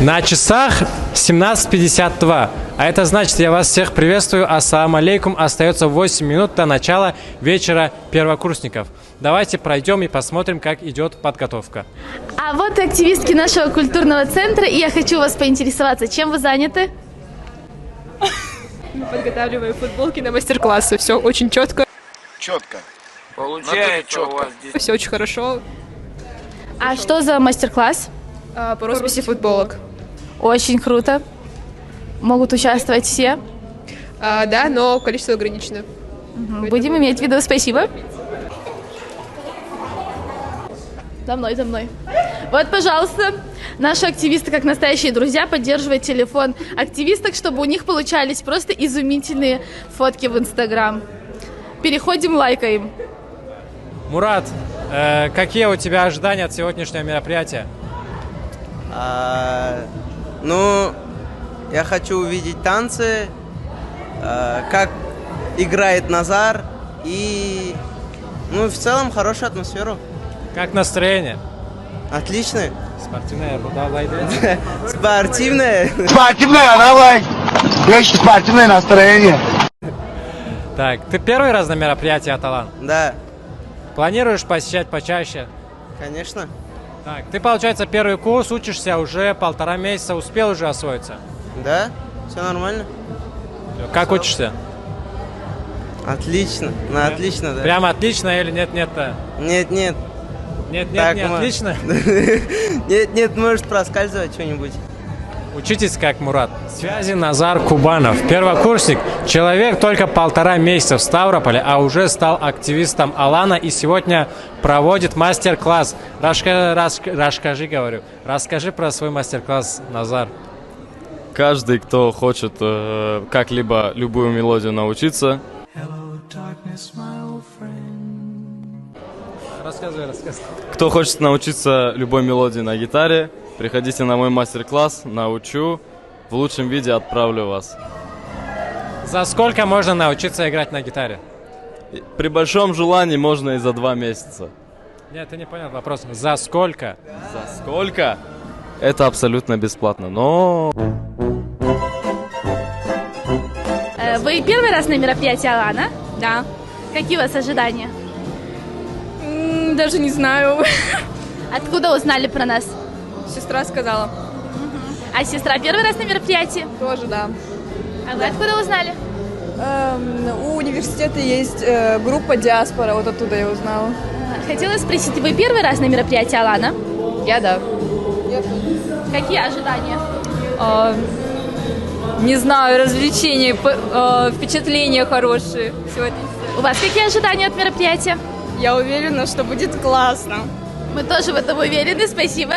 На часах 17:52. А это значит, я вас всех приветствую. Ассаламу алейкум. Остается 8 минут до начала вечера первокурсников. Давайте пройдем и посмотрим, как идет подготовка. А вот и активистки нашего культурного центра, и я хочу вас поинтересоваться, чем вы заняты? Мы подготавливаем футболки на мастер-классы. Все очень четко. Четко. Получается у вас здесь. Все очень хорошо. А что за мастер-класс? По росписи футболок. Очень круто. Могут участвовать все. Да, но количество ограничено. Будем иметь в виду. Спасибо. За мной, за мной. Вот, пожалуйста, наши активисты, как настоящие друзья, поддерживают телефон активисток, чтобы у них получались просто изумительные фотки в Инстаграм. Переходим, лайкаем. Мурат, какие у тебя ожидания от сегодняшнего мероприятия? Ну, я хочу увидеть танцы, как играет Назар и, ну, в целом хорошую атмосферу. Как настроение? Отлично. Спортивное, давай. Спортивное. Спортивное, давай. Спортивное настроение. Так, ты первый раз на мероприятии, Аталан? Да, Планируешь посещать почаще? конечно. Так, ты, получается, первый курс, учишься уже 1,5 месяца, успел уже освоиться? Да, все нормально. Как учишься? Отлично. Ну, отлично, да. Прямо отлично или нет-нет-то? Нет, нет. Нет-нет, Так, не отлично? Нет, нет, может проскальзывать что-нибудь. Учитесь как Мурат. Связи Назар Кубанов. Первокурсник. Человек только 1,5 месяца в Ставрополе, а уже стал активистом Алана и сегодня проводит мастер-класс. Расскажи про свой мастер-класс, Назар. Каждый, кто хочет как-либо любую мелодию научиться, Рассказывай. кто хочет научиться любой мелодии на гитаре, приходите на мой мастер-класс, научу, в лучшем виде отправлю вас. За сколько можно научиться играть на гитаре? При большом желании можно и за 2 месяца. Нет, ты не понял вопрос. За сколько? За сколько? Это абсолютно бесплатно, но... Вы первый раз на мероприятии Алана? Да. Какие у вас ожидания? Даже не знаю. Откуда узнали про нас? Сестра сказала. А сестра первый раз на мероприятии? Тоже, да. А вы откуда узнали? У университета есть группа «Диаспора», вот оттуда я узнала. Хотела спросить, вы первый раз на мероприятии Алана? Я да. Какие ожидания? Не знаю, развлечения, впечатления хорошие. У вас какие ожидания от мероприятия? Я уверена, что будет классно. Мы тоже в этом уверены, спасибо.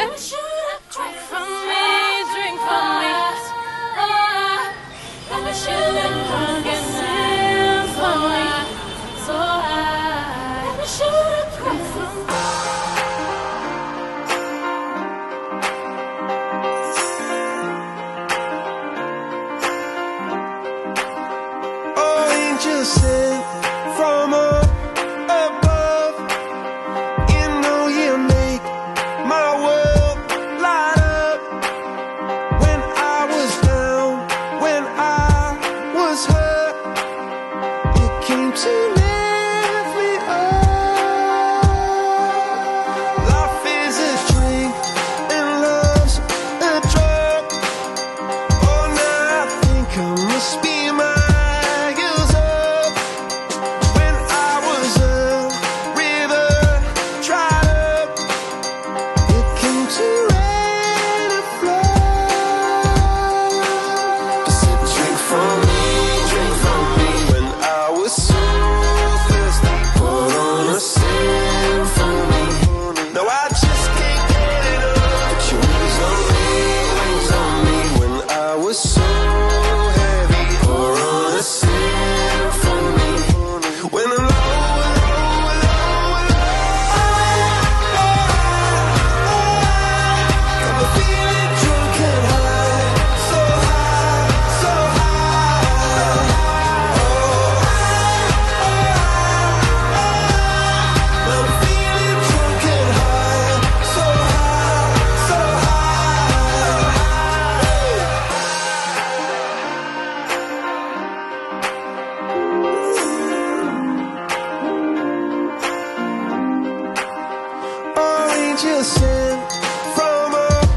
angel sent from up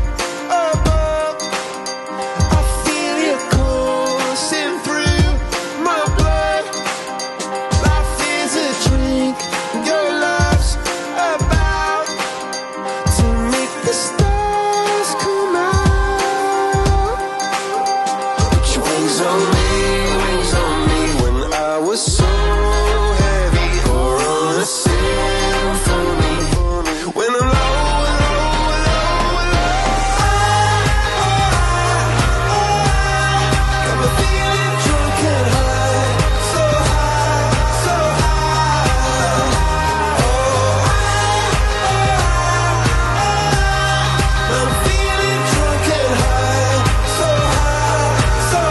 above. I feel you coursing through my blood. Life is a drink, your love's about to make the stars come out. Put your wings on me when I was so heavy, or on a symphony when I'm low, got me feeling drunk and high, so high, so high. I'm feeling drunk and high, so high, so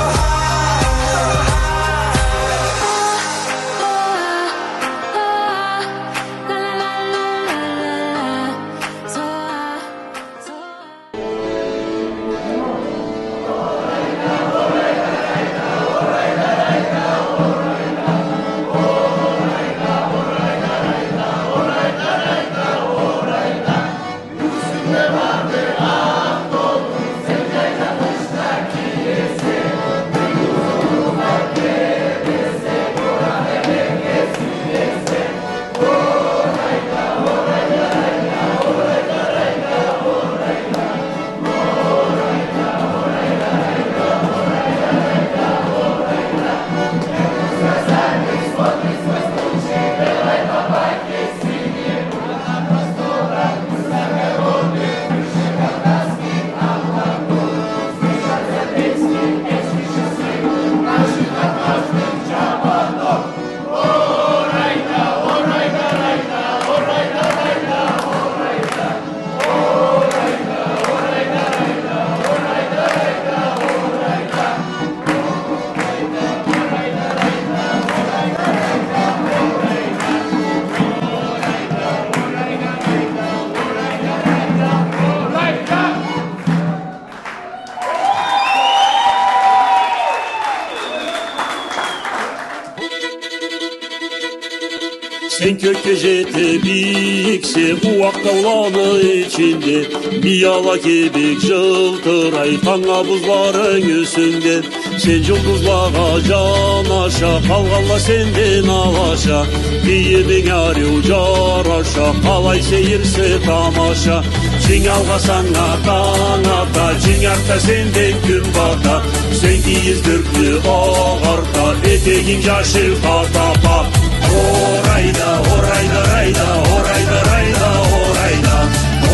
Sen kökte jete bikse uak dağlanı içinde Miyala kebek жылтырай tanga buzların üstünde Sen yıldızlara canaşa kalgalla senden alaşa Diyemin arı caraşa kalay seyirse tamaşa Cin alga sana tanata cin arta senden gün bata Sen giyizdürklü ağarta eteğin yaşıl patapa Orayda, orayda, rayda, orayda, rayda, orayda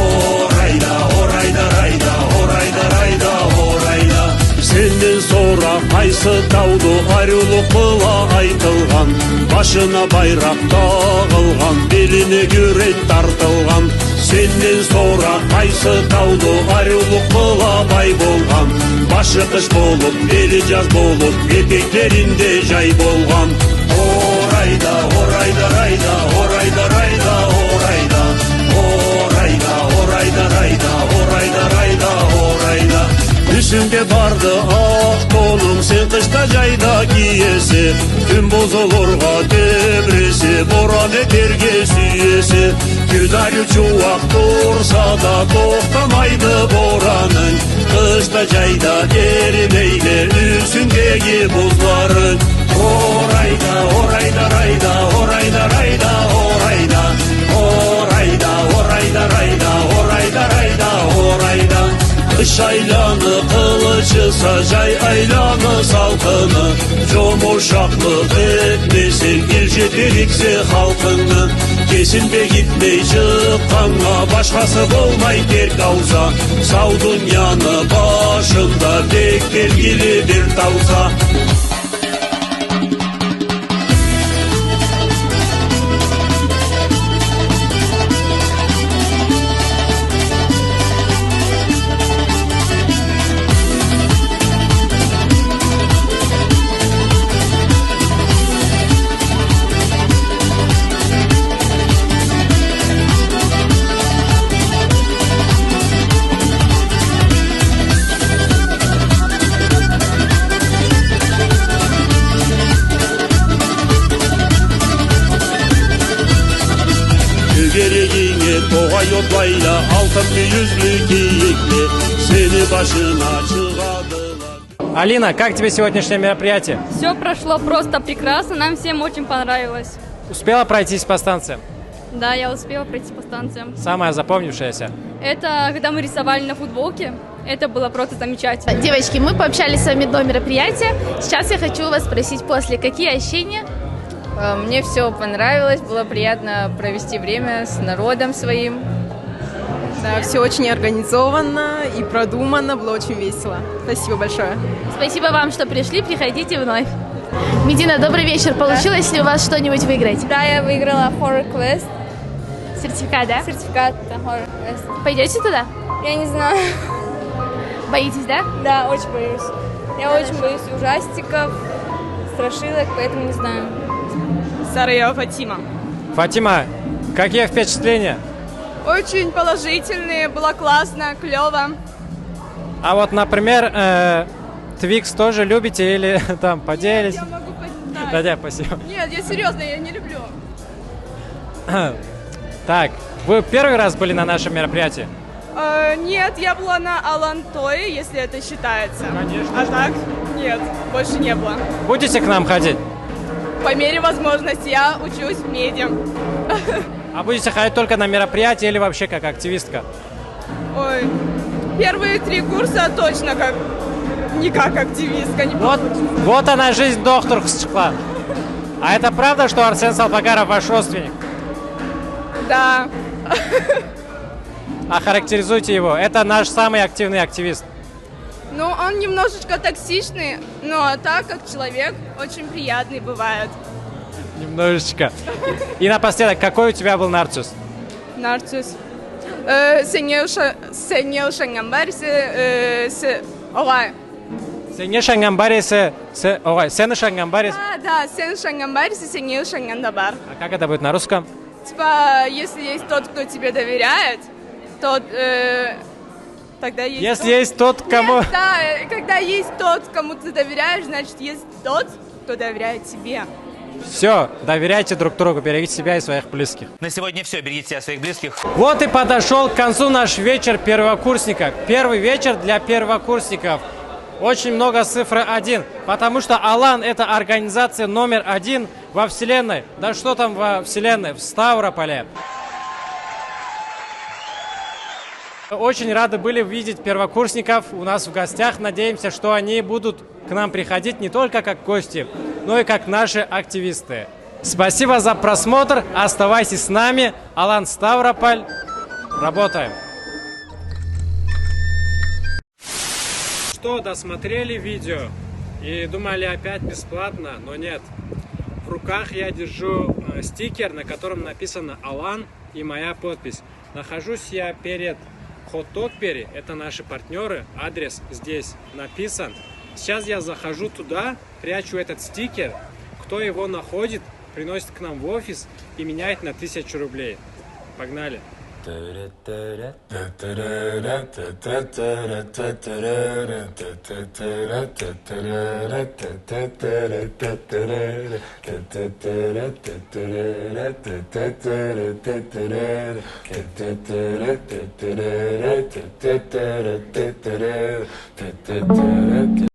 Orayda, orayda, rayda, orayda, rayda, orayda Senden sonra qaysı taudu aruluk kıla aytılgan Başına bayrak tağılgan, beline güret tartılgan Senden sonra qaysı taudu aruluk kıla bay bolgan Başı kış bolup, beli jaz bolup, eteklerinde jay bolgan Orayda, orayda, rayda, orayda, rayda, orayda Orayda, orayda, rayda, orayda, rayda, orayda Üstümde bardı ak donum, sen kışta jayda kiyesi Gün bozulurga debresi, boran eterge süyesi Güdarı çuvak dursa da toxtamaydı boranın Kışta jayda erimeyle üstündeki buzların Orayda, orayda, rayda, orayda, rayda, orayda Orayda, orayda, rayda, orayda, rayda, orayda Kış aylanı kılıçısa jay aylanı salkını Jomuşaklık etmesin iljetirikse halkını Kesinbe gitmey çıqqanğa başkası bolmay terk alsa Sağ dünyanı başında tek belgili bir tavsa Toğa yotlayla altın bir yüzlü giyikli Seni başına çıradılar. Алина, как тебе сегодняшнее мероприятие? Все прошло просто прекрасно, нам всем очень понравилось. Успела пройтись по станциям? Да, я успела пройти по станциям. Самая запомнившаяся? Это когда мы рисовали на футболке, это было просто замечательно. Девочки, мы пообщались с вами до мероприятия. Сейчас я хочу вас спросить после, какие ощущения? Мне все понравилось, было приятно провести время с народом своим. Да, все очень организованно и продуманно, было очень весело. Спасибо большое. Спасибо вам, что пришли, приходите вновь. Медина, добрый вечер. Получилось ли у вас что-нибудь выиграть? Да, я выиграла Horror Quest, Сертификат, да? сертификат Horror Quest. Пойдете туда? Я не знаю. Боитесь, да? Да, очень боюсь. Я очень боюсь ужастиков, страшилок, поэтому не знаю. Сараева Фатима. Фатима, какие впечатления? Очень положительные, было классно, клево. А вот, например, Твикс тоже любите или там поделись? Я могу подать. Да, спасибо. Нет, я серьезно, я не люблю. Так, вы первый раз были на нашем мероприятии? Нет, я была на Алантое, если это считается. Конечно. А так? Нет, больше не было. Будете к нам ходить? По мере возможности я учусь в меди. А будете ходить только на мероприятия или вообще как активистка? Ой, первые 3 курса точно не как активистка. Не Вот она жизнь доктор Хсчхла. А это правда, что Арсен Салбагаров ваш родственник? Да. Охарактеризуйте его. Это наш самый активный активист. Ну, он немножечко токсичный, но так как человек очень приятный бывает. Немножечко. И напоследок, какой у тебя был нарцисс? Нарцисс. Сеньор Шангамбарисе Огай. Сеньор Шангамбарисе... Сен Шангамбарис... Да, Сен Шангамбарисе, Сеньор Шангандабар. А как это будет на русском? Типа, если есть тот, кто тебе доверяет, то тогда есть... Если есть тот, кому... Нет, да, когда есть тот, кому ты доверяешь, значит, есть тот, кто доверяет тебе. Все, доверяйте друг другу, берегите себя и своих близких. На сегодня все. Берегите себя и своих близких. Вот и подошел к концу наш вечер первокурсника. Первый вечер для первокурсников. Очень много цифры 1, потому что Алан — это организация номер 1 во Вселенной. Да что там во Вселенной? В Ставрополе. Очень рады были видеть первокурсников у нас в гостях. Надеемся, что они будут к нам приходить не только как гости, но и как наши активисты. Спасибо за просмотр. Оставайтесь с нами. Алан, Ставрополь. Работаем. Что, досмотрели видео и думали опять бесплатно, но нет. В руках я держу стикер, на котором написано Алан и моя подпись. Нахожусь я перед Хотокпери, это наши партнеры, адрес здесь написан. Сейчас я захожу туда, прячу этот стикер, кто его находит, приносит к нам в офис и меняет на 1000 рублей. Погнали!